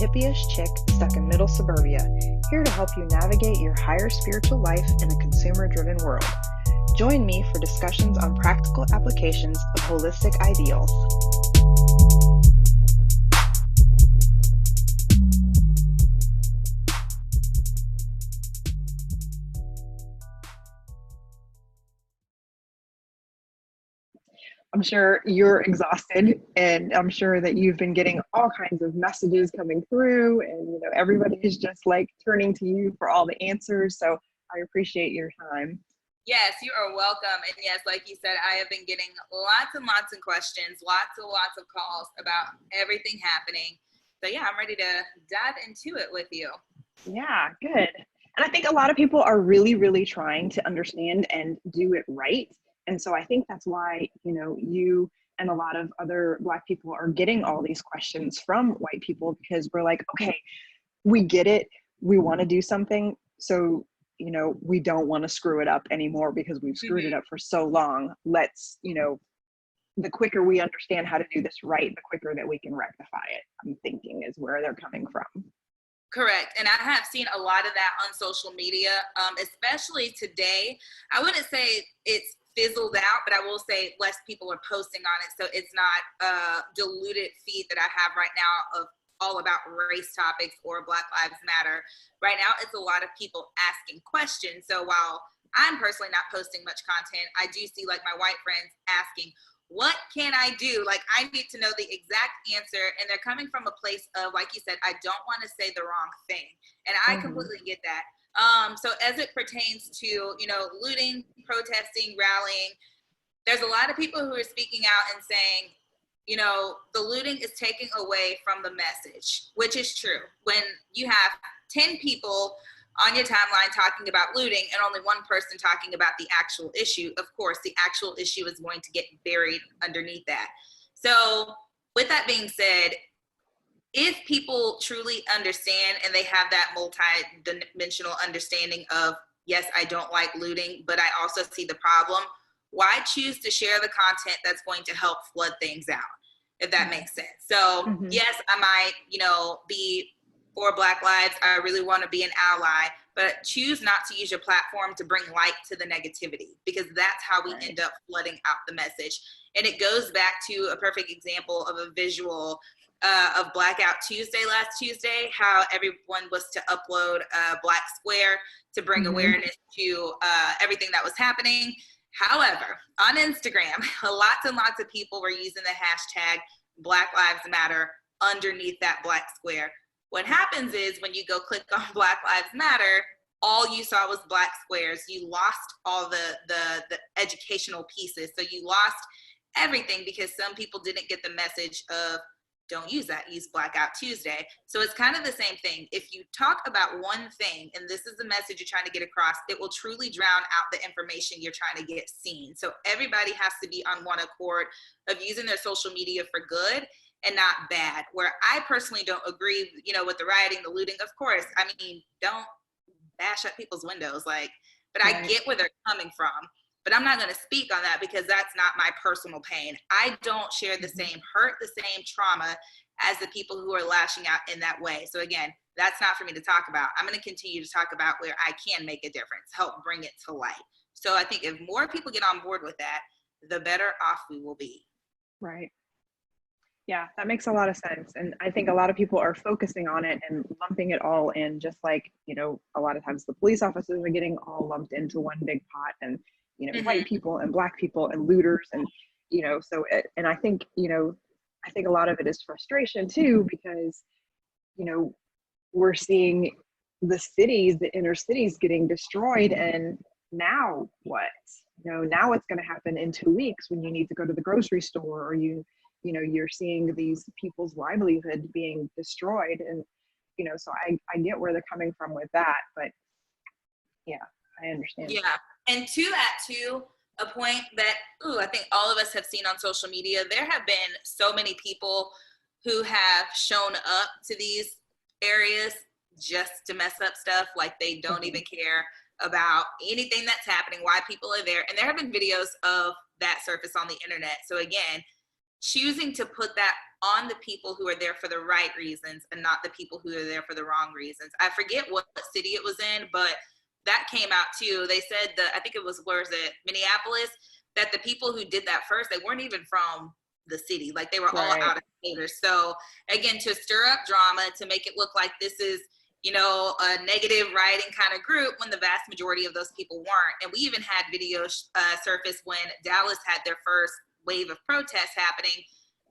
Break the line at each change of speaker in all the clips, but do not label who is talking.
hippie-ish chick stuck in middle suburbia, here to help you navigate your higher spiritual life in a consumer-driven world. Join me for discussions on practical applications of holistic ideals. I'm sure you're exhausted, and I'm sure that you've been getting all kinds of messages coming through, and everybody is just like turning to you for all the answers. So I appreciate your time.
Yes, you are welcome. And yes, like you said, I have been getting lots and lots of questions, lots and lots of calls about everything happening. So yeah, I'm ready to dive into it with you.
Yeah, good. And I think a lot of people are really, really trying to understand and do it right. And so I think that's why, you and a lot of other Black people are getting all these questions from white people, because we're like, okay, we get it. We want to do something. So, we don't want to screw it up anymore because we've screwed it up for so long. Let's, the quicker we understand how to do this right, the quicker that we can rectify it, I'm thinking, is where they're coming from.
Correct. And I have seen a lot of that on social media, especially today. I wouldn't say it's fizzled out, but I will say less people are posting on it. So it's not a diluted feed that I have right now of all about race topics or Black Lives Matter. Right now, it's a lot of people asking questions. So while I'm personally not posting much content, I do see like my white friends asking, what can I do? Like, I need to know the exact answer. And they're coming from a place of, like you said, I don't want to say the wrong thing. And I completely get that. So as it pertains to, looting, protesting, rallying, there's a lot of people who are speaking out and saying, the looting is taking away from the message, which is true. When you have 10 people on your timeline talking about looting and only one person talking about the actual issue, of course, the actual issue is going to get buried underneath that. So with that being said, if people truly understand and they have that multi-dimensional understanding of, yes, I don't like looting, but I also see the problem, why choose to share the content that's going to help flood things out, if that makes sense? So yes, I might, be for Black lives. I really want to be an ally, but choose not to use your platform to bring light to the negativity, because that's how we end up flooding out the message. And it goes back to a perfect example of a visual of Blackout Tuesday last Tuesday, how everyone was to upload a black square to bring awareness to everything that was happening. However, on Instagram, lots and lots of people were using the hashtag Black Lives Matter underneath that black square. What happens is when you go click on Black Lives Matter, all you saw was black squares. You lost all the educational pieces. So you lost everything because some people didn't get the message of, don't use that, use Blackout Tuesday. So it's kind of the same thing. If you talk about one thing and this is the message you're trying to get across, it will truly drown out the information you're trying to get seen. So everybody has to be on one accord of using their social media for good and not bad. Where I personally don't agree, with the rioting, the looting, of course. I mean, don't bash at people's windows, but I get where they're coming from. But I'm not going to speak on that because that's not my personal pain. I don't share the same hurt, the same trauma as the people who are lashing out in that way. So again, that's not for me to talk about. I'm going to continue to talk about where I can make a difference, help bring it to light. So I think if more people get on board with that, the better off we will be.
Right. Yeah, that makes a lot of sense. And I think a lot of people are focusing on it and lumping it all in, just like, a lot of times the police officers are getting all lumped into one big pot, and white people and Black people and looters, and and I think I think a lot of it is frustration too, because we're seeing the cities, the inner cities, getting destroyed, and now what? Now it's going to happen in 2 weeks when you need to go to the grocery store, or you're seeing these people's livelihood being destroyed, and so I get where they're coming from with that, but yeah, I understand.
Yeah. And to that too, a point that I think all of us have seen on social media, there have been so many people who have shown up to these areas just to mess up stuff. Like they don't even care about anything that's happening, why people are there. And there have been videos of that surface on the internet. So again, choosing to put that on the people who are there for the right reasons and not the people who are there for the wrong reasons. I forget what city it was in, but that came out too. They said I think it was, where is it, Minneapolis, that the people who did that first, they weren't even from the city. Like, they were all out of staters. So again, to stir up drama, to make it look like this is, you know, a negative rioting kind of group, when the vast majority of those people weren't. And we even had videos surface when Dallas had their first wave of protests happening.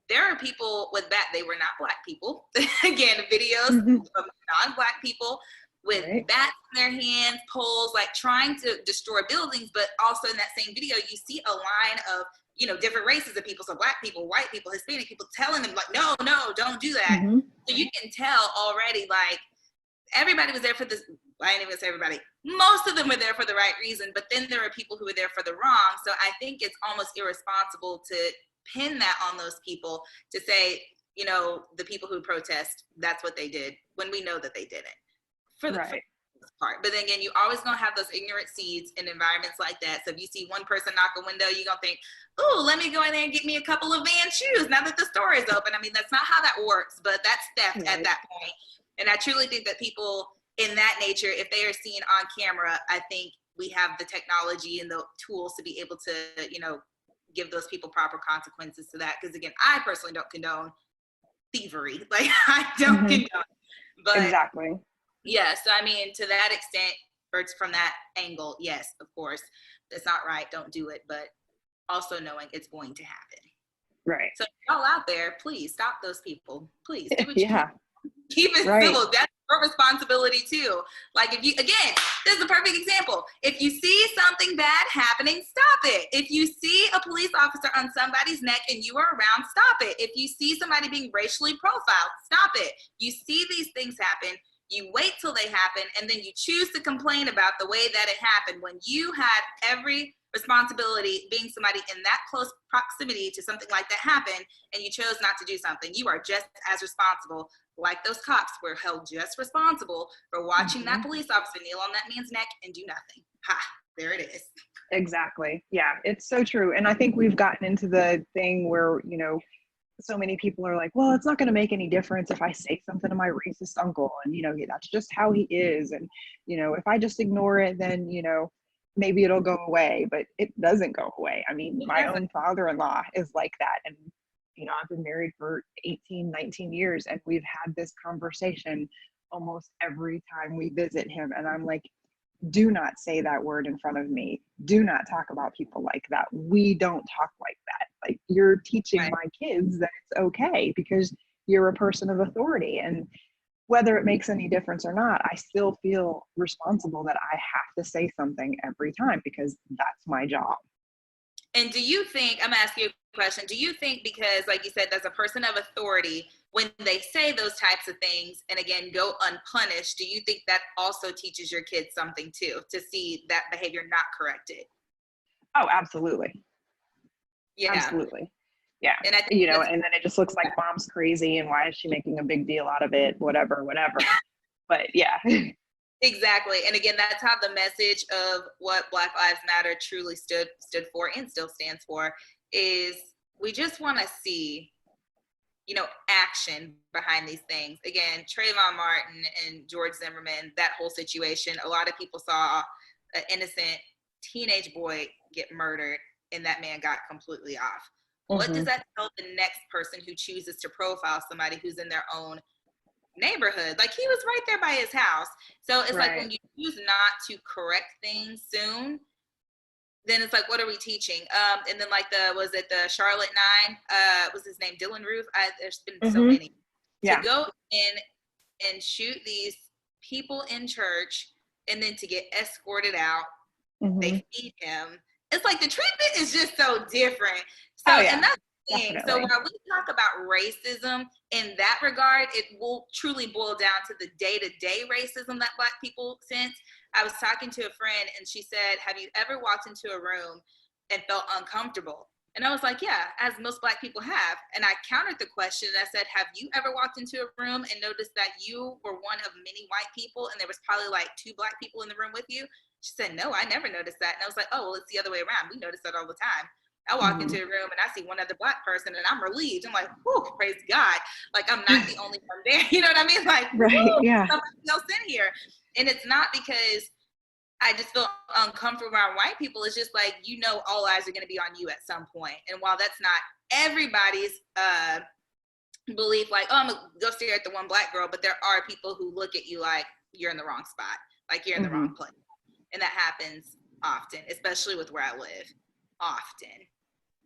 There are people with they were not Black people. Again, videos of non-Black people with bats in their hands, poles, like trying to destroy buildings. But also in that same video, you see a line of, you know, different races of people. So Black people, white people, Hispanic people, telling them like, no, don't do that. So you can tell already, like, everybody was there for this. I didn't even say everybody. Most of them were there for the right reason, but then there are people who were there for the wrong. So I think it's almost irresponsible to pin that on those people, to say, you know, the people who protest, that's what they did, when we know that they didn't. For the part. But then again, you always gonna have those ignorant seeds in environments like that. So if you see one person knock a window, you're gonna think, oh, let me go in there and get me a couple of Van shoes now that the store is open. I mean, that's not how that works, but that's theft at that point. And I truly think that people in that nature, if they are seen on camera, I think we have the technology and the tools to be able to, you know, give those people proper consequences to that. Because again, I personally don't condone thievery. Like, I don't condone. But
exactly.
yeah, so I mean, to that extent, or from that angle, yes, of course, that's not right. Don't do it. But also knowing it's going to happen.
Right.
So y'all out there, please stop those people. Please do what you can. Keep it civil. That's your responsibility too. Like, if you, again, this is a perfect example. If you see something bad happening, stop it. If you see a police officer on somebody's neck and you are around, stop it. If you see somebody being racially profiled, stop it. You see these things happen, you wait till they happen, and then you choose to complain about the way that it happened, when you had every responsibility, being somebody in that close proximity to something like that happen, and you chose not to do something. You are just as responsible, like those cops were held just responsible for watching that police officer kneel on that man's neck and do nothing. Ha, there it is.
Exactly. Yeah, it's so true. And I think we've gotten into the thing where, you know, so many people are like, well, it's not going to make any difference if I say something to my racist uncle, and, you know, that's just how he is. And, you know, if I just ignore it, then, you know, maybe it'll go away. But it doesn't go away. I mean, my own father-in-law is like that. And, you know, I've been married for 18, 19 years, and we've had this conversation almost every time we visit him. And I'm like, do not say that word in front of me. Do not talk about people like that. We don't talk like that. Like, you're teaching my kids that it's okay because you're a person of authority. And whether it makes any difference or not, I still feel responsible that I have to say something every time because that's my job.
And do you think, I'm asking you a question, do you think, because like you said, as a person of authority, when they say those types of things and again go unpunished, do you think that also teaches your kids something too, to see that behavior not corrected?
Oh, absolutely.
Yeah.
Absolutely. Yeah.
And I think,
you know, and then it just looks like mom's crazy and why is she making a big deal out of it? Whatever. But yeah.
Exactly. And again, that's how the message of what Black Lives Matter truly stood for and still stands for, is we just want to see, you know, action behind these things. Again, Trayvon Martin and George Zimmerman, that whole situation, a lot of people saw an innocent teenage boy get murdered and that man got completely off. What does that tell the next person who chooses to profile somebody who's in their own neighborhood? Like, he was right there by his house. So it's like, when you choose not to correct things soon, then it's like, what are we teaching? And then like the Charlotte 9, was his name Dylan Roof? There's been so many. To go in and shoot these people in church and then to get escorted out, they feed him. It's like the treatment is just so different. So, and that's the thing. So while we talk about racism in that regard, it will truly boil down to the day-to-day racism that Black people sense. I was talking to a friend and she said, have you ever walked into a room and felt uncomfortable? And I was like, yeah, as most Black people have. And I countered the question and I said, have you ever walked into a room and noticed that you were one of many white people and there was probably like 2 Black people in the room with you? She said, no, I never noticed that. And I was like, oh, well, it's the other way around. We notice that all the time. I walk into a room and I see one other Black person and I'm relieved. I'm like, whew, praise God. Like, I'm not the only one there. You know what I mean? Like,
Right.
whew,
Yeah.
somebody else in here. And it's not because I just feel uncomfortable around white people. It's just like, all eyes are going to be on you at some point. And while that's not everybody's belief, like, oh, I'm going to go stare at the one Black girl, but there are people who look at you like you're in the wrong spot, like you're in the wrong place. And that happens often, especially with where I live. Often.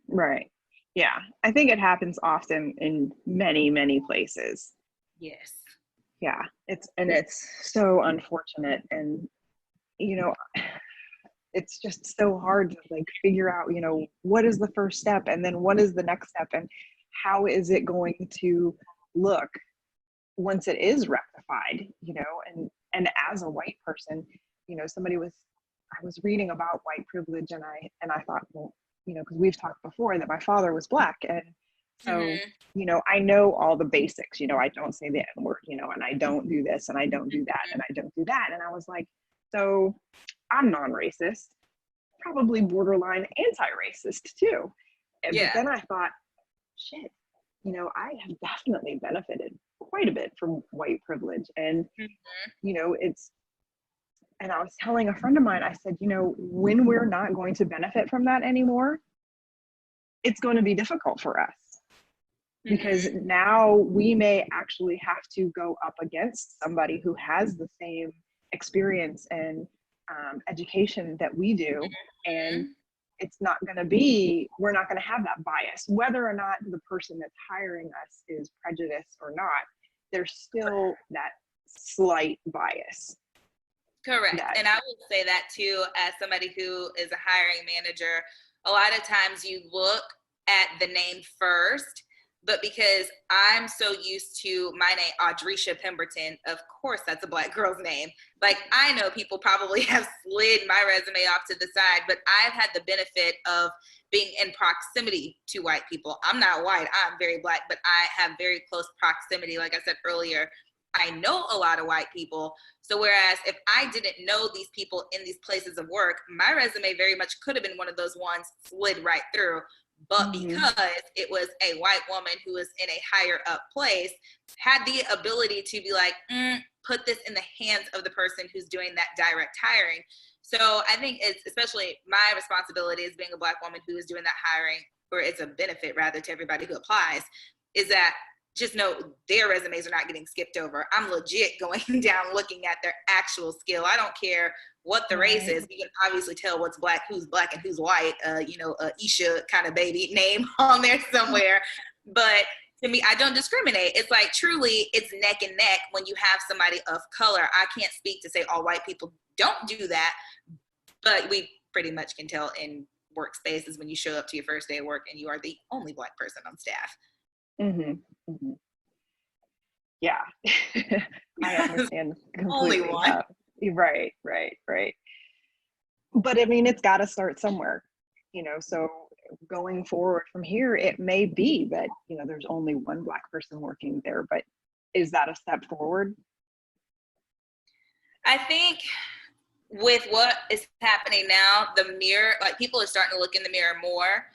Right. Yeah. I think it happens often in many, many places.
Yes.
Yeah. It's so unfortunate. And, it's just so hard to like figure out, what is the first step and then what is the next step and how is it going to look once it is rectified, and as a white person, I was reading about white privilege and I thought, well, because we've talked before that my father was Black. And so, I know all the basics, I don't say the N word, and I don't do this and I don't do that and I don't do that. And I was like, so I'm non-racist, probably borderline anti-racist too. But then I thought, shit, I have definitely benefited quite a bit from white privilege. And, and I was telling a friend of mine, I said, when we're not going to benefit from that anymore, it's going to be difficult for us. Because now we may actually have to go up against somebody who has the same experience and education that we do. And it's not going to be, we're not going to have that bias. Whether or not the person that's hiring us is prejudiced or not, there's still that slight bias.
Correct. And I would say that too, as somebody who is a hiring manager, a lot of times you look at the name first, but because I'm so used to my name, Audresha Pemberton, of course that's a Black girl's name. Like, I know people probably have slid my resume off to the side, but I've had the benefit of being in proximity to white people. I'm not white, I'm very Black, but I have very close proximity. Like I said earlier, I know a lot of white people. So whereas if I didn't know these people in these places of work, my resume very much could have been one of those ones slid right through. But because it was a white woman who was in a higher up place, had the ability to be like, put this in the hands of the person who's doing that direct hiring. So I think it's especially my responsibility as being a Black woman who is doing that hiring, or it's a benefit rather to everybody who applies, is that just know their resumes are not getting skipped over. I'm legit going down looking at their actual skill. I don't care what the race is. You can obviously tell what's Black, and who's white, Isha kind of baby name on there somewhere. But to me, I don't discriminate. It's like, truly, it's neck and neck when you have somebody of color. I can't speak to say all white people don't do that, but we pretty much can tell in workspaces when you show up to your first day of work and you are the only Black person on staff.
Yeah. I understand
Only
completely.
one.
Right. But I mean, it's got to start somewhere, so going forward from here, it may be that, there's only one Black person working there, but is that a step forward?
I think with what is happening now, the mirror, like, people are starting to look in the mirror more.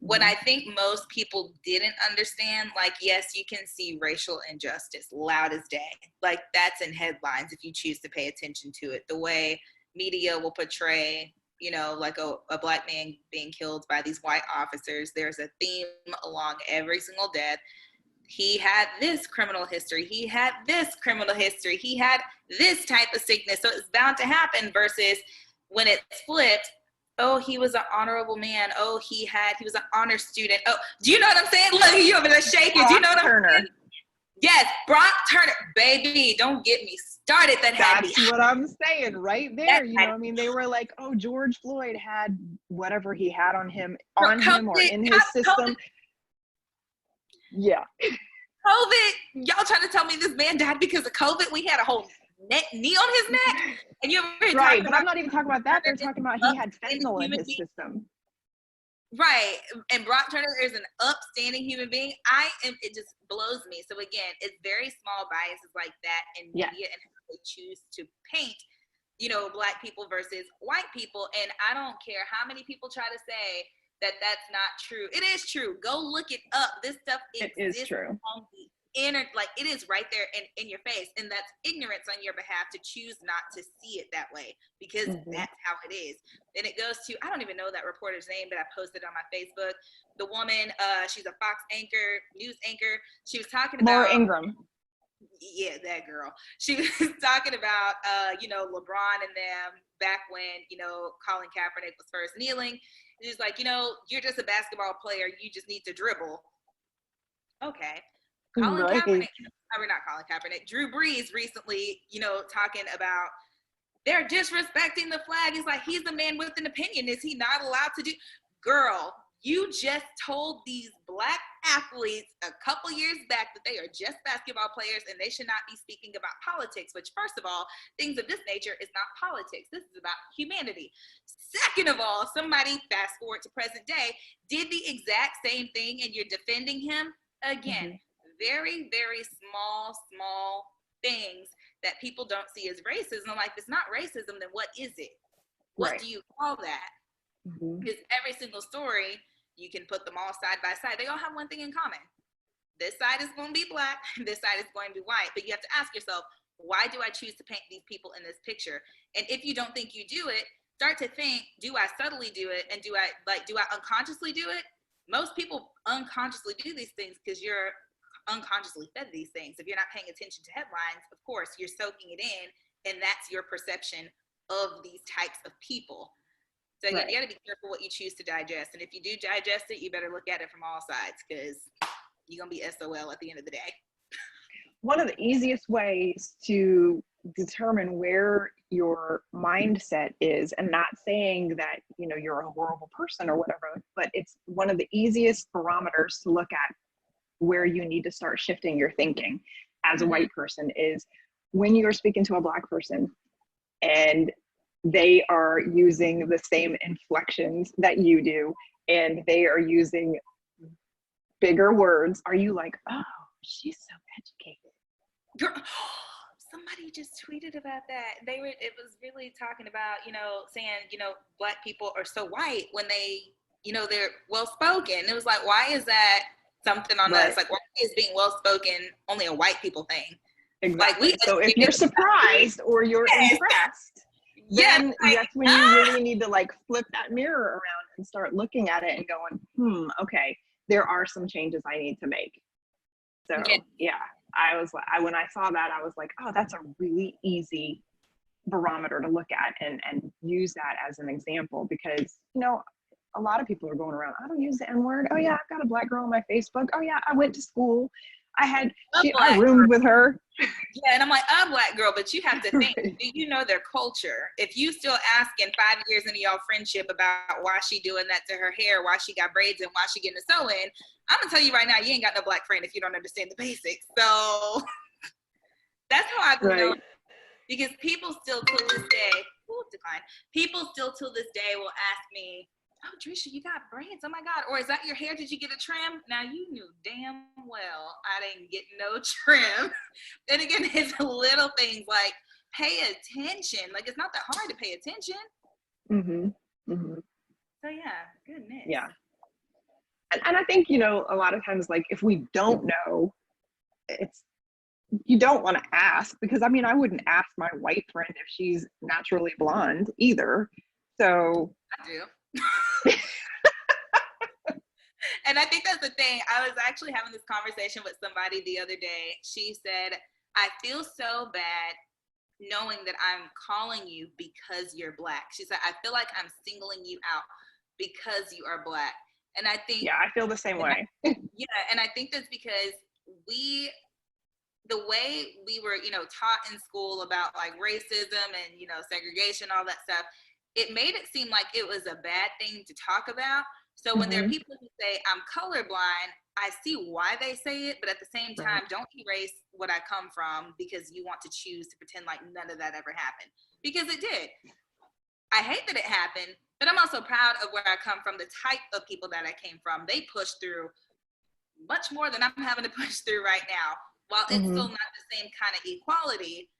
What I think most people didn't understand, like, yes, you can see racial injustice loud as day. Like, that's in headlines if you choose to pay attention to it. The way media will portray, like a Black man being killed by these white officers, there's a theme along every single death. He had this criminal history. He had this criminal history. He had this type of sickness. So it's bound to happen, versus when it's flipped, oh, he was an honorable man. Oh, he was an honor student. Oh, do you know what I'm saying? Look, you over there shaking. Do you know what I'm saying? Yes, Brock Turner, baby, don't get me started.
That's what I'm saying right there. They were like, oh, George Floyd had whatever he had on him or in his system. Yeah.
COVID, y'all trying to tell me this man died because of COVID? We had a whole knee on his neck. And you're
right, but I'm not even talking about that. They're talking about he had fentanyl in his system.
Right. And Brock Turner is an upstanding human being. It just blows me. So again, it's very small biases like that in media and how they choose to paint, Black people versus white people. And I don't care how many people try to say that's not true. It is true. Go look it up. This stuff
It
exists
is true.
on the like it is right there in your face, and that's ignorance on your behalf to choose not to see it that way, because that's how it is. And it goes to, I don't even know that reporter's name, but I posted on my Facebook. The woman, she's a Fox anchor, news anchor. She was talking about
Laura Ingraham.
Yeah, that girl. She was talking about, LeBron and them back when, Colin Kaepernick was first kneeling. She's like, you're just a basketball player. You just need to dribble. Okay. Colin
Right.
Kaepernick, not Colin Kaepernick, Drew Brees recently, talking about they're disrespecting the flag. It's like, he's a man with an opinion. Is he not allowed to do? Girl, you just told these Black athletes a couple years back that they are just basketball players and they should not be speaking about politics, which, first of all, things of this nature is not politics. This is about humanity. Second of all, somebody, fast forward to present day, did the exact same thing, and you're defending him. Again, very, very small things that people don't see as racism. Like, if it's not racism, then what is it? What do you call that? Because every single story, you can put them all side by side. They all have one thing in common. This side is going to be Black, this side is going to be white. But you have to ask yourself, why do I choose to paint these people in this picture? And if you don't think you do it, start to think, do I subtly do it? And do I unconsciously do it? Most people unconsciously do these things because you're unconsciously fed these things. If you're not paying attention to headlines, of course, you're soaking it in, and that's your perception of these types of people. So you got to be careful what you choose to digest. And if you do digest it, you better look at it from all sides, because you're going to be SOL at the end of the day.
One of the easiest ways to determine where your mindset is, and not saying that, you're a horrible person or whatever, but it's one of the easiest barometers to look at where you need to start shifting your thinking as a white person, is when you're speaking to a Black person and they are using the same inflections that you do, and they are using bigger words. Are you like, oh, she's so educated?
Girl, somebody just tweeted about that. It was really talking about, saying, Black people are so white when they, they're well-spoken. It was like, why is that something on us? Like, why is being well-spoken only a white people thing?
Exactly. So if you're surprised or you're impressed, then that's when you really need to flip that mirror around and start looking at it and going, okay, there are some changes I need to make. So when I saw that, I was like, oh, that's a really easy barometer to look at and use that as an example, because, a lot of people are going around, I don't use the N-word. Oh yeah, I've got a Black girl on my Facebook. Oh yeah, I went to school. I roomed with her.
Yeah, and I'm like, a Black girl, but you have to think, do you know their culture? If you still asking 5 years into y'all friendship about why she doing that to her hair, why she got braids, and why she getting a sew-in, I'm gonna tell you right now, you ain't got no Black friend if you don't understand the basics. So that's how I know. Because people still till this day, people still till this day will ask me, oh, Audresha, you got braids? Oh my God. Or is that your hair? Did you get a trim? Now, you knew damn well I didn't get no trim. And again, it's little things like pay attention. Like, it's not that hard to pay attention. So yeah, goodness.
Yeah. And I think, a lot of times, if we don't know, you don't want to ask, because I wouldn't ask my white friend if she's naturally blonde either. So
I do. And I think that's the thing. I was actually having this conversation with somebody the other day. She said, I feel so bad knowing that I'm calling you because you're Black. She said, I feel like I'm singling you out because you are Black. And I think,
yeah, I feel the same way.
And I think that's because the way we were, taught in school about racism and, segregation, all that stuff, it made it seem like it was a bad thing to talk about. So when there are people who say, I'm colorblind, I see why they say it, but at the same time, don't erase what I come from because you want to choose to pretend like none of that ever happened. Because it did. I hate that it happened, but I'm also proud of where I come from, the type of people that I came from. They pushed through much more than I'm having to push through right now. While it's still not the same kind of equality,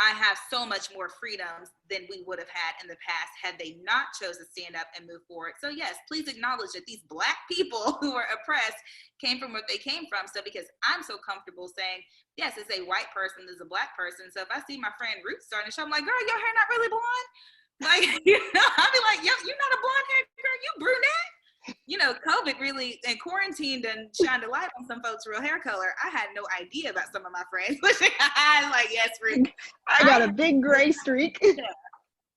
I have so much more freedoms than we would have had in the past had they not chose to stand up and move forward. So yes, please acknowledge that these Black people who are oppressed came from where they came from. So because I'm so comfortable saying, yes, it's a white person, there's a Black person. So if I see my friend Ruth starting to show, I'm like, girl, your hair not really blonde? Like, I'll be like, yo, you're not a blonde hair girl, you brunette. COVID really and quarantine and shined a light on some folks' real hair color. I had no idea about some of my friends. I was like, yes, Ruth.
I got a big gray streak.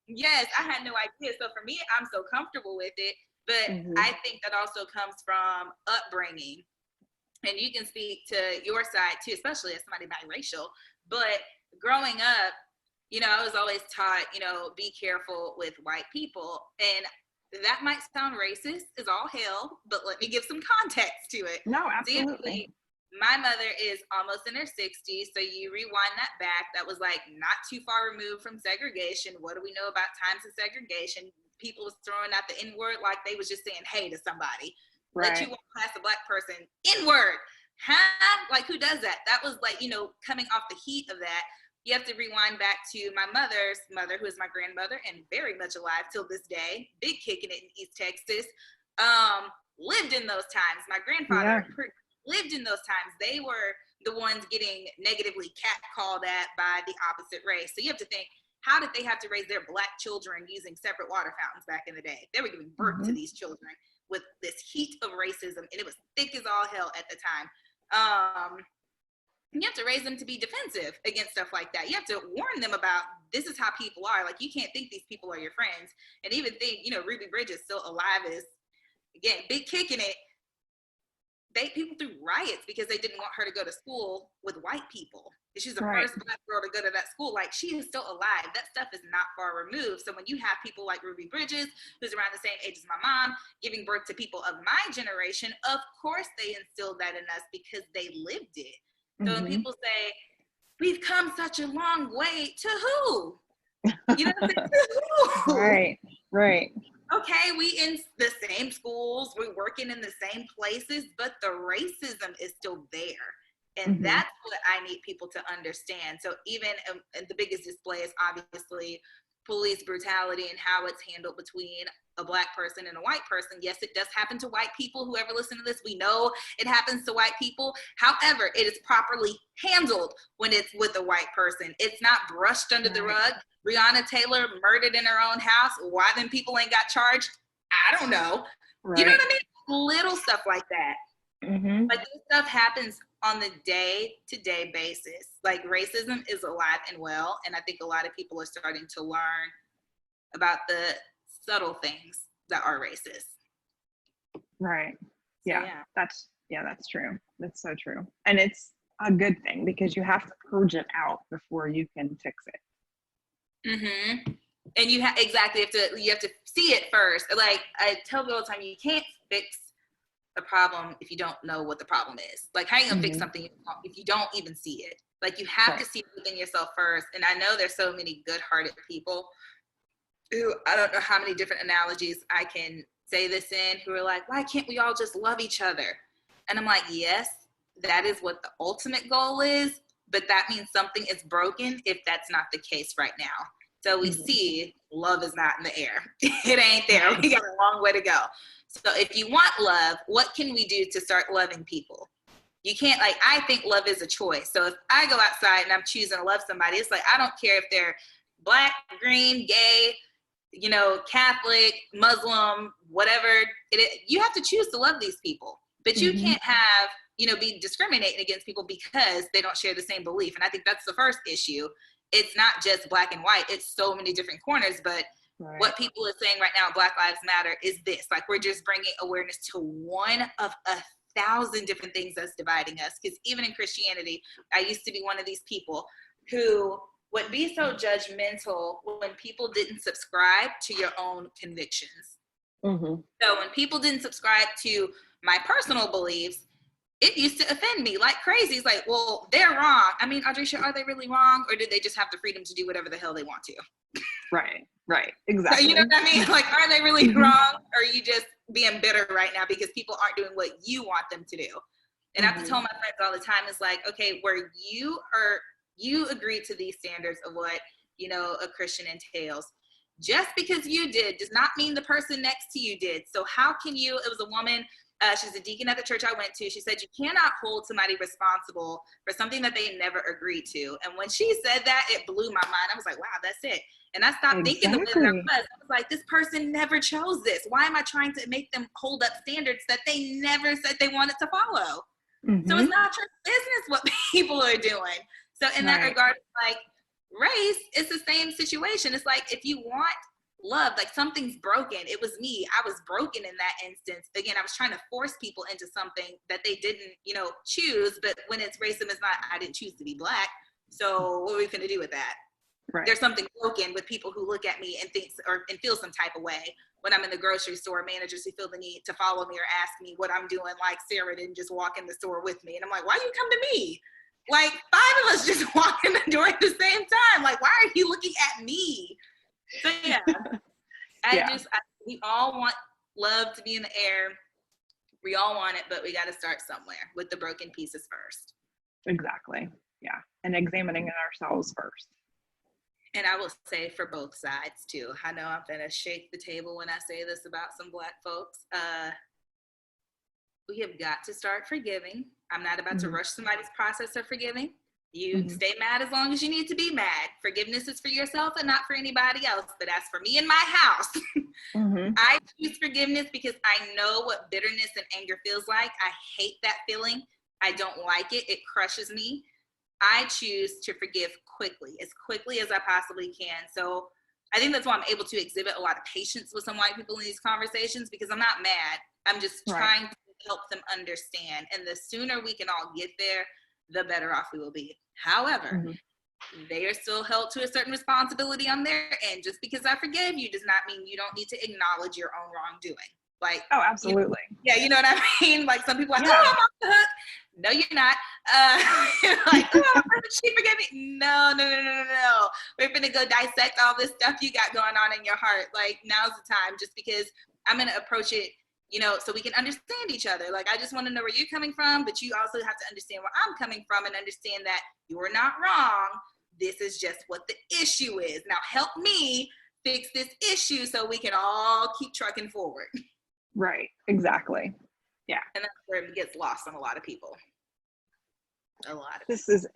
Yes, I had no idea. So for me, I'm so comfortable with it. But I think that also comes from upbringing. And you can speak to your side too, especially as somebody biracial. But growing up, I was always taught, be careful with white people. And that might sound racist as all hell, but let me give some context to it.
No, absolutely.
My mother is almost in her 60s, so you rewind that back. That was like not too far removed from segregation. What do we know about times of segregation? People was throwing out the N-word like they was just saying hey to somebody.
Right.
Let you walk past a Black person, N-word. Huh? Like, who does that? That was like, coming off the heat of that. You have to rewind back to my mother's mother, who is my grandmother and very much alive till this day, big kicking it in East Texas, lived in those times. My grandfather lived in those times. They were the ones getting negatively catcalled at by the opposite race. So you have to think, how did they have to raise their Black children using separate water fountains back in the day? They were giving birth to these children with this heat of racism, and it was thick as all hell at the time. You have to raise them to be defensive against stuff like that. You have to warn them about this is how people are. Like, you can't think these people are your friends. And even think, Ruby Bridges still alive is, again, big kicking it. People threw riots because they didn't want her to go to school with white people. She's the first Black girl to go to that school. Like, she is still alive. That stuff is not far removed. So when you have people like Ruby Bridges, who's around the same age as my mom, giving birth to people of my generation, of course they instilled that in us because they lived it. So when people say, we've come such a long way, to who? To who?
Right.
Okay, we in the same schools, we're working in the same places, but the racism is still there. And that's what I need people to understand. So even the biggest display is obviously police brutality and how it's handled between a Black person and a white person. Yes, it does happen to white people. Whoever listens to this, we know it happens to white people. However, it is properly handled when it's with a white person. It's not brushed under the rug. Breonna Taylor murdered in her own house. Why then people ain't got charged? I don't know. You know what I mean? Little stuff like that. Like, this stuff happens on the day-to-day basis. Like, racism is alive and well, and I think a lot of people are starting to learn about the subtle things that are racist.
Right. That's true. That's so true. And it's a good thing because you have to purge it out before you can fix it.
And you have to see it first. Like, I tell people all the time, you can't fix a problem if you don't know what the problem is. Like, how are you gonna fix something if you don't even see it? Like, you have to see it within yourself first. And I know there's so many good-hearted people who, I don't know how many different analogies I can say this in, who are like, why can't we all just love each other? And I'm like, yes, that is what the ultimate goal is, but that means something is broken if that's not the case right now. So we see love is not in the air. It ain't there. We got a long way to go. So if you want love, what can we do to start loving people? You can't, like, I think love is a choice. So if I go outside and I'm choosing to love somebody, it's like, I don't care if they're Black, green, gay, Catholic, Muslim, whatever. You have to choose to love these people. But you can't have, be discriminating against people because they don't share the same belief. And I think that's the first issue. It's not just Black and white. It's so many different corners. But what people are saying right now, Black Lives Matter, is this. Like, we're just bringing awareness to one of 1,000 different things that's dividing us. Because even in Christianity, I used to be one of these people who would be so judgmental when people didn't subscribe to your own convictions. So when people didn't subscribe to my personal beliefs, it used to offend me like crazy. It's like, well, they're wrong. I mean, Audresha, are they really wrong? Or did they just have the freedom to do whatever the hell they want to?
Right. Exactly.
So, you know what I mean? Like, are they really wrong? Or are you just being bitter right now because people aren't doing what you want them to do? And I have to tell my friends all the time, it's like, okay, where you are you agreed to these standards of what, you know, a Christian entails. Just because you did does not mean the person next to you did. So how can you, it was a woman, she's a deacon at the church I went to. She said, you cannot hold somebody responsible for something that they never agreed to. And when she said that, it blew my mind. I was like, wow, that's it. And I stopped thinking the way that I was. I was like, this person never chose this. Why am I trying to make them hold up standards that they never said they wanted to follow? Mm-hmm. So it's not your business what people are doing. So in that regard, like race, it's the same situation. It's like, if you want love, like something's broken. It was me. I was broken in that instance. Again, I was trying to force people into something that they didn't, you know, choose. But when it's racism, it's not, I didn't choose to be Black. So what are we going to do with that? Right. There's something broken with people who look at me and think and feel some type of way when I'm in the grocery store. Managers who feel the need to follow me or ask me what I'm doing, like Sarah didn't just walk in the store with me. And I'm like, why you come to me? Like 5 of us just walk in the door at the same time. Like, why are you looking at me? So yeah, we all want love to be in the air. We all want it, but we got to start somewhere with the broken pieces first.
Exactly. Yeah. And examining ourselves first.
And I will say for both sides too. I know I'm going to shake the table when I say this about some Black folks. We have got to start forgiving. I'm not about to rush somebody's process of forgiving. You stay mad as long as you need to be mad. Forgiveness is for yourself and not for anybody else. But as for me in my house, I choose forgiveness because I know what bitterness and anger feels like. I hate that feeling. I don't like it. It crushes me. I choose to forgive as quickly as I possibly can. So I think that's why I'm able to exhibit a lot of patience with some white people in these conversations, because I'm not mad. I'm just trying to help them understand. And the sooner we can all get there, the better off we will be. However, they are still held to a certain responsibility on their end. Just because I forgive you does not mean you don't need to acknowledge your own wrongdoing. Like,
oh, absolutely.
You know what I mean? Like some people are like, oh, I'm off the hook. No, you're not. Like, oh, she forgive me. No. We're gonna go dissect all this stuff you got going on in your heart. Like, now's the time, just because I'm gonna approach it, you know, so we can understand each other. Like, I just want to know where you're coming from, but you also have to understand where I'm coming from and understand that you're not wrong. This is just what the issue is. Now help me fix this issue so we can all keep trucking forward.
Right. Exactly. Yeah.
And that's where it gets lost on a lot of people.
This is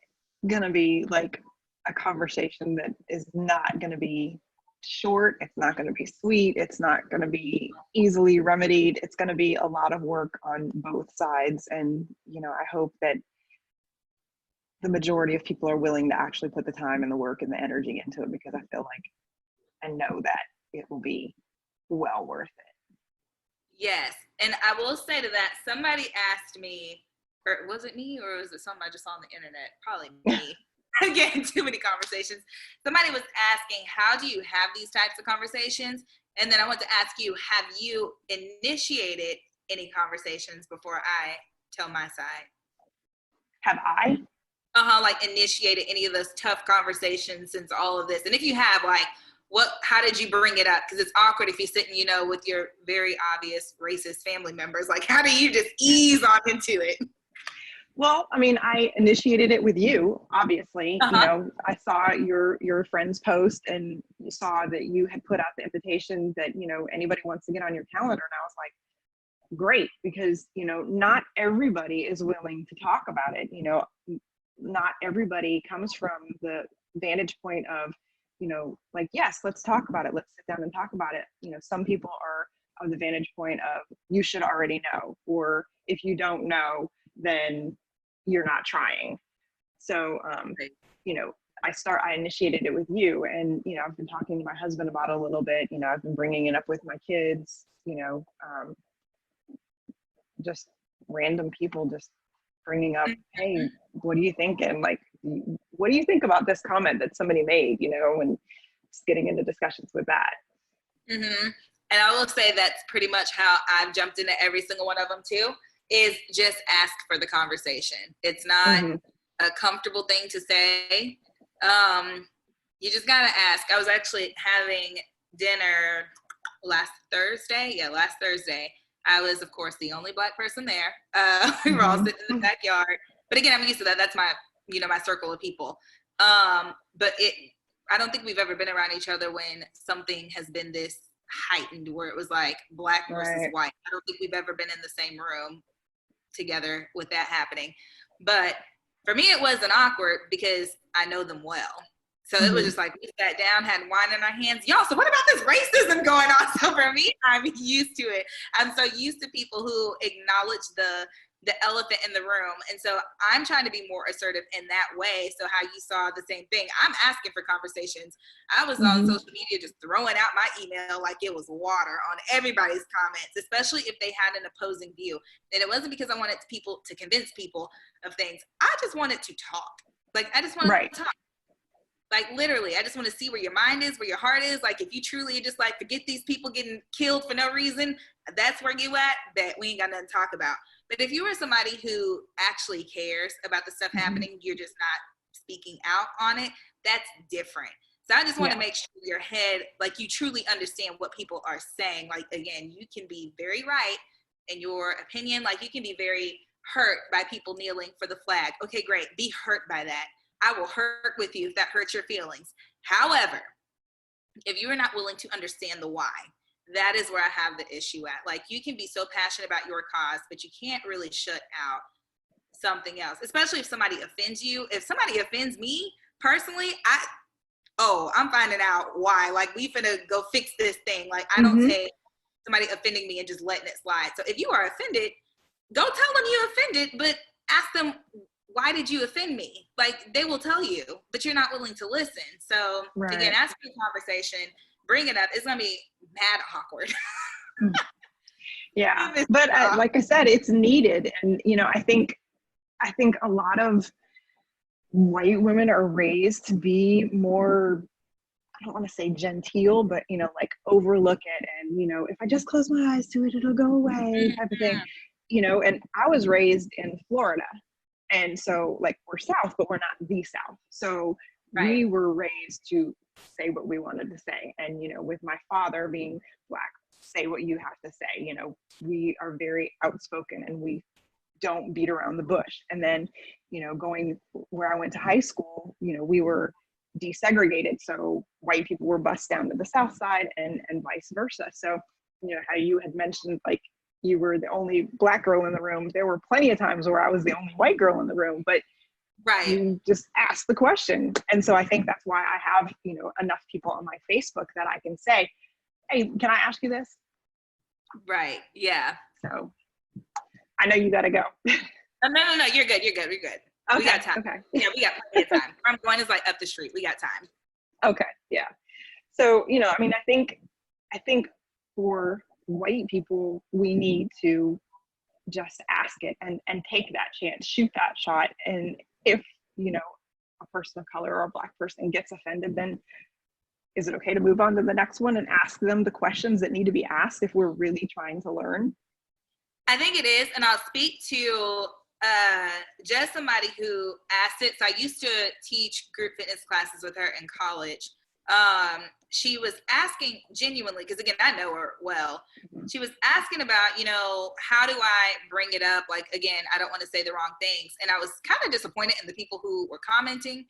going to be like a conversation that is not going to be short. It's not going to be sweet. It's not going to be easily remedied. It's going to be a lot of work on both sides. And, you know, I hope that the majority of people are willing to actually put the time and the work and the energy into it, because I feel like I know that it will be well worth it.
Yes. And I will say to that, somebody asked me, or was it me or was it somebody I just saw on the internet? Probably me. I'm getting too many conversations. Somebody was asking, how do you have these types of conversations? And then I want to ask you, have you initiated any conversations before I tell my side?
Have I?
Like initiated any of those tough conversations since all of this? And if you have, like, how did you bring it up? Because it's awkward if you're sitting, you know, with your very obvious racist family members. Like, how do you just ease on into it?
Well, I mean, I initiated it with you, obviously. You know, I saw your friend's post and saw that you had put out the invitation that, you know, anybody wants to get on your calendar. And I was like, great, because, you know, not everybody is willing to talk about it. You know, not everybody comes from the vantage point of, you know, like, yes, let's talk about it. Let's sit down and talk about it. You know, some people are of the vantage point of, you should already know, or if you don't know, then you're not trying. So, you know, I initiated it with you, and, you know, I've been talking to my husband about it a little bit. You know, I've been bringing it up with my kids, you know, just random people just bringing up, hey, what do you think? And like, what do you think about this comment that somebody made, you know, and just getting into discussions with that.
And I will say that's pretty much how I've jumped into every single one of them too, is just ask for the conversation. It's not a comfortable thing to say. You just gotta ask. I was actually having dinner last Thursday. I was, of course, the only Black person there. We were all sitting in the backyard. But again, I'm used to that. That's my, you know, my circle of people. But I don't think we've ever been around each other when something has been this heightened where it was like black versus white. I don't think we've ever been in the same room together with that happening. But for me, it wasn't awkward because I know them well. So it was just like, we sat down, had wine in our hands. Y'all, so what about this racism going on? So for me, I'm used to it. I'm so used to people who acknowledge the elephant in the room. And so I'm trying to be more assertive in that way. So how you saw the same thing, I'm asking for conversations. I was on social media just throwing out my email like it was water on everybody's comments, especially if they had an opposing view. And it wasn't because I wanted people to convince people of things. I just wanted to talk. Like, I just wanted to talk. Like, literally, I just want to see where your mind is, where your heart is. Like, if you truly just like, forget these people getting killed for no reason, that's where you at, that we ain't got nothing to talk about. But if you are somebody who actually cares about the stuff happening, you're just not speaking out on it, that's different. So I just want to make sure your head, like, you truly understand what people are saying. Like, again, you can be very right in your opinion. Like, you can be very hurt by people kneeling for the flag. Okay, great. Be hurt by that. I will hurt with you if that hurts your feelings. However, if you are not willing to understand the why, that is where I have the issue at. Like, you can be so passionate about your cause, but you can't really shut out something else, especially if somebody offends you. If somebody offends me personally, I'm finding out why. Like, we finna go fix this thing. Like, I don't take somebody offending me and just letting it slide. So if you are offended, go tell them you offended, but ask them, why did you offend me? Like, they will tell you, but you're not willing to listen. So again, ask for the conversation, bring it up. It's gonna be mad awkward.
But like I said, it's needed. And, you know, I think a lot of white women are raised to be more, I don't want to say genteel, but, you know, like, overlook it. And, you know, if I just close my eyes to it, it'll go away, type of thing, you know. And I was raised in Florida. And so, like, we're South, but we're not the South. So we were raised to say what we wanted to say. And, you know, with my father being Black, say what you have to say. You know, we are very outspoken and we don't beat around the bush. And then, you know, going where I went to high school, you know, we were desegregated. So white people were bused down to the South side and vice versa. So, you know, how you had mentioned, like, you were the only Black girl in the room. There were plenty of times where I was the only white girl in the room, but you just ask the question. And so I think that's why I have, you know, enough people on my Facebook that I can say, hey, can I ask you this?
Right. Yeah.
So I know you got to go.
No. You're good. We're good.
Okay.
We got time.
Okay.
Yeah, we got plenty of time. I'm going is like up the street. We got time.
Okay. Yeah. So, you know, I mean, I think for white people, we need to just ask it and take that chance, shoot that shot. And if, you know, a person of color or a Black person gets offended, then is it okay to move on to the next one and ask them the questions that need to be asked if we're really trying to learn?
I think it is. And I'll speak to just somebody who asked it. So I used to teach group fitness classes with her in college. She was asking genuinely, because again, I know her well. She was asking about, you know, how do I bring it up? Like, again, I don't want to say the wrong things. And I was kind of disappointed in the people who were commenting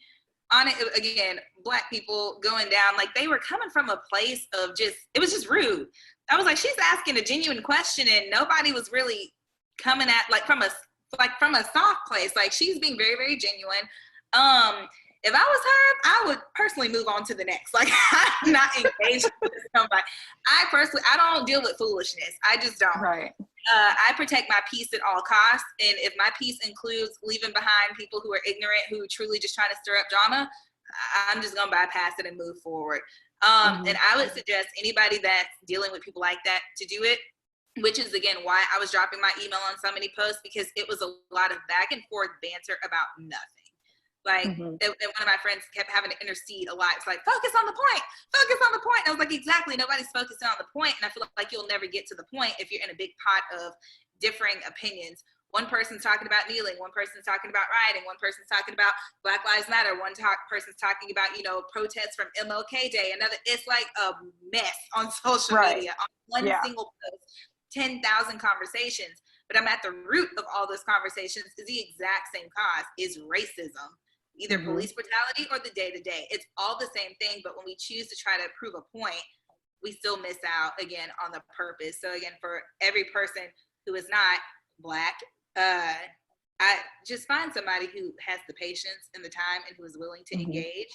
on it. Again, Black people going down, like, they were coming from a place of just, it was just rude. I was like, she's asking a genuine question and nobody was really coming at, like, from a soft place. Like, she's being very, very genuine. If I was her, I would personally move on to the next. Like, I'm not engaged with somebody. I don't deal with foolishness. I just don't.
Right.
I protect my peace at all costs. And if my peace includes leaving behind people who are ignorant, who are truly just trying to stir up drama, I'm just going to bypass it and move forward. And I would suggest anybody that's dealing with people like that to do it, which is, again, why I was dropping my email on so many posts, because it was a lot of back and forth banter about nothing. Like, and one of my friends kept having to intercede a lot. It's like, focus on the point. And I was like, exactly. Nobody's focusing on the point. And I feel like you'll never get to the point if you're in a big pot of differing opinions. One person's talking about kneeling. One person's talking about rioting. One person's talking about Black Lives Matter. Person's talking about, you know, protests from MLK Day. Another, it's like a mess on social media. On one single post, 10,000 conversations. But I'm at the root of all those conversations is the exact same cause, is racism. either police brutality or the day-to-day. It's all the same thing, but when we choose to try to prove a point, we still miss out again on the purpose. So again, for every person who is not Black, I just find somebody who has the patience and the time and who is willing to engage.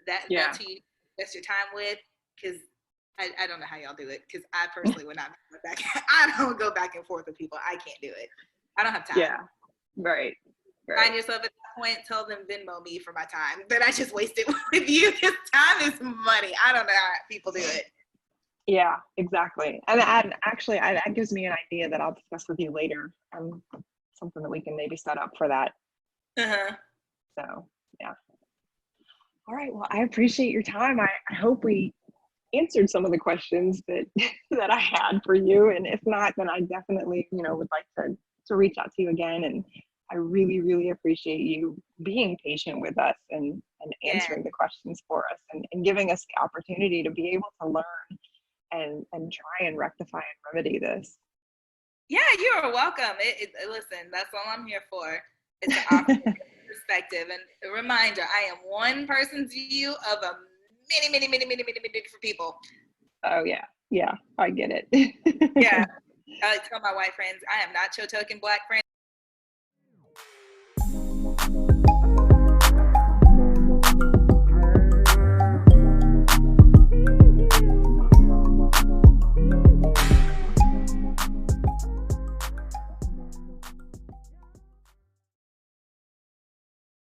That's who you invest your time with, because I don't know how y'all do it, because I personally would not go back. I don't go back and forth with people. I can't do it. I don't have time.
Yeah, right.
Find yourself at that point, tell them Venmo me for my time that I just wasted with you, because time is money. I don't know how people do it.
Yeah, exactly. And actually, that gives me an idea that I'll discuss with you later. Something that we can maybe set up for that. So, yeah. All right. Well, I appreciate your time. I hope we answered some of the questions that that I had for you. And if not, then I definitely, would like to reach out to you again. And I really, really appreciate you being patient with us and answering the questions for us and giving us the opportunity to be able to learn and try and rectify and remedy this.
Yeah, you are welcome. Listen, that's all I'm here for. It's an offer perspective and a reminder. I am one person's view of a many different people.
Oh yeah, I get it.
Yeah, I like to tell my white friends, I am not your token Black friend.